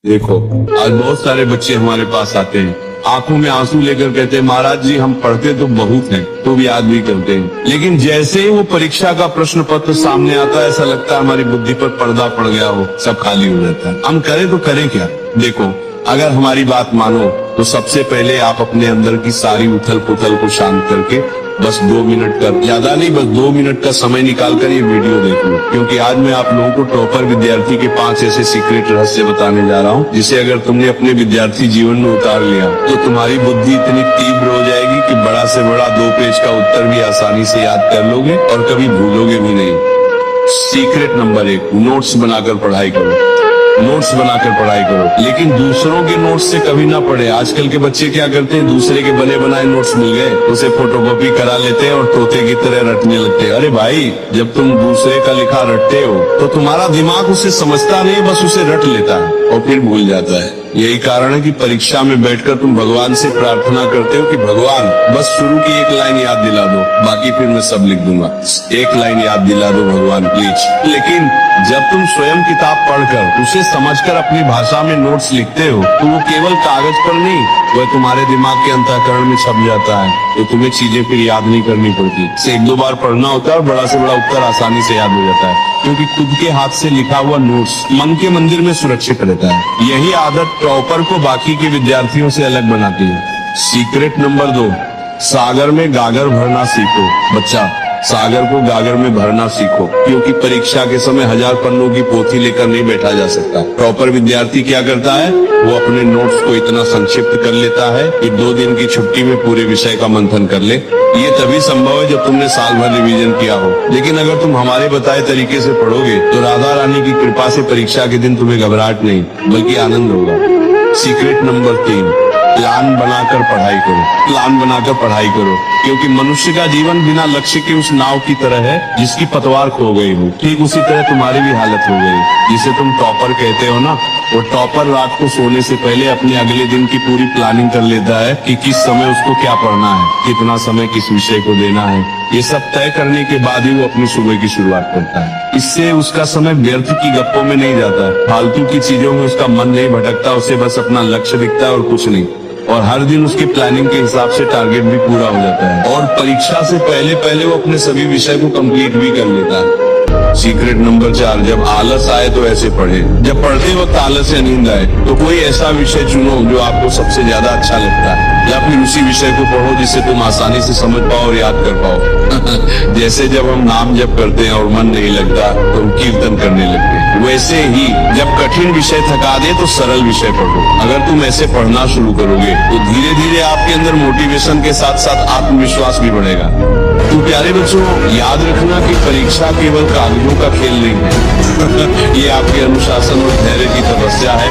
देखो, आज बहुत सारे बच्चे हमारे पास आते हैं, आंखों में आंसू लेकर कहते हैं महाराज जी हम पढ़ते तो बहुत हैं, तो भी याद भी करते हैं, लेकिन जैसे ही वो परीक्षा का प्रश्न पत्र सामने आता है ऐसा लगता है हमारी बुद्धि पर पर्दा पड़ गया हो, सब खाली हो जाता है। हम करें तो करें क्या? देखो, अगर हमारी बात मानो तो सबसे पहले आप अपने अंदर की सारी उथल पुथल को शांत करके बस 2 मिनट का, ज्यादा नहीं, बस 2 मिनट का समय निकाल कर ये वीडियो देख लो, क्योंकि आज मैं आप लोगों को टॉपर विद्यार्थी के 5 ऐसे सीक्रेट रहस्य बताने जा रहा हूँ जिसे अगर तुमने अपने विद्यार्थी जीवन में उतार लिया तो तुम्हारी बुद्धि इतनी तीव्र हो जाएगी कि बड़ा से बड़ा 2 पेज का उत्तर भी आसानी से याद कर लोगे और कभी भूलोगे भी नहीं। सीक्रेट नंबर 1, नोट्स बनाकर पढ़ाई करो। नोट्स बनाकर पढ़ाई करो, लेकिन दूसरों के नोट्स से कभी ना पढ़े। आजकल के बच्चे क्या करते हैं, दूसरे के बने बनाए नोट्स मिल गए उसे फोटोकॉपी करा लेते हैं और तोते की तरह रटने लगते हैं। अरे भाई, जब तुम दूसरे का लिखा रटते हो तो तुम्हारा दिमाग उसे समझता नहीं, बस उसे रट लेता है और फिर भूल जाता है। यही कारण है कि परीक्षा में बैठकर तुम भगवान से प्रार्थना करते हो कि भगवान बस शुरू की 1 लाइन याद दिला दो, बाकी फिर मैं सब लिख दूंगा। 1 लाइन याद दिला दो भगवान प्लीज। लेकिन जब तुम स्वयं किताब पढ़कर उसे समझकर अपनी भाषा में नोट्स लिखते हो तो वो केवल कागज पर नहीं, वह तुम्हारे दिमाग के अंतःकरण में छप जाता है, तो तुम्हें चीजें फिर याद नहीं करनी पड़ती। से 1-2 बार पढ़ना होता है और बड़ा से बड़ा उत्तर आसानी से याद हो जाता है, क्योंकि खुद के हाथ से लिखा हुआ नोट्स मन के मंदिर में सुरक्षित रहता है। यही आदत टॉपर को बाकी के विद्यार्थियों से अलग बनाती है। सीक्रेट नंबर 2, सागर में गागर भरना सीखो। बच्चा, सागर को गागर में भरना सीखो, क्योंकि परीक्षा के समय 1000 पन्नों की पोथी लेकर नहीं बैठा जा सकता। टॉपर विद्यार्थी क्या करता है, वो अपने नोट्स को इतना संक्षिप्त कर लेता है कि 2 दिन की छुट्टी में पूरे विषय का मंथन कर ले। ये तभी संभव है जब तुमने साल भर रिवीजन किया हो। लेकिन अगर तुम हमारे बताए तरीके से पढ़ोगे तो राधा रानी की कृपा से परीक्षा के दिन तुम्हें घबराहट नहीं बल्कि आनंद होगा। सीक्रेट नंबर 3, प्लान बनाकर पढ़ाई करो। प्लान बनाकर पढ़ाई करो, क्योंकि मनुष्य का जीवन बिना लक्ष्य के उस नाव की तरह है जिसकी पतवार खो गई हो। ठीक उसी तरह तुम्हारी भी हालत हो गई। जिसे तुम टॉपर कहते हो ना, वो टॉपर रात को सोने से पहले अपने अगले दिन की पूरी प्लानिंग कर लेता है कि किस समय उसको क्या पढ़ना है, कितना समय किस विषय को देना है। ये सब तय करने के बाद ही वो अपनी सुबह की शुरुआत करता है। इससे उसका समय व्यर्थ की गप्पों में नहीं जाता है, फालतू की चीजों में उसका मन नहीं भटकता, उसे बस अपना लक्ष्य दिखता है और कुछ नहीं। और हर दिन उसकी प्लानिंग के हिसाब से टारगेट भी पूरा हो जाता है और परीक्षा से पहले वो अपने सभी विषय को कंप्लीट भी कर लेता है। सीक्रेट नंबर 4, जब आलस आए तो ऐसे पढ़े। जब पढ़ते वक्त आलस या नींद आए तो कोई ऐसा विषय चुनो जो आपको सबसे ज्यादा अच्छा लगता है, या फिर उसी विषय को पढ़ो जिससे तुम आसानी से समझ पाओ और याद कर पाओ। जैसे जब हम नाम जप करते हैं और मन नहीं लगता तो हम कीर्तन करने लगते हैं, वैसे ही जब कठिन विषय थका दे तो सरल विषय पढ़ो। अगर तुम ऐसे पढ़ना शुरू करोगे तो धीरे धीरे आपके अंदर मोटिवेशन के साथ साथ आत्मविश्वास भी बढ़ेगा। तो प्यारे बच्चों, याद रखना कि परीक्षा केवल कागजों का खेल नहीं है। ये आपके अनुशासन और धैर्य की तपस्या है।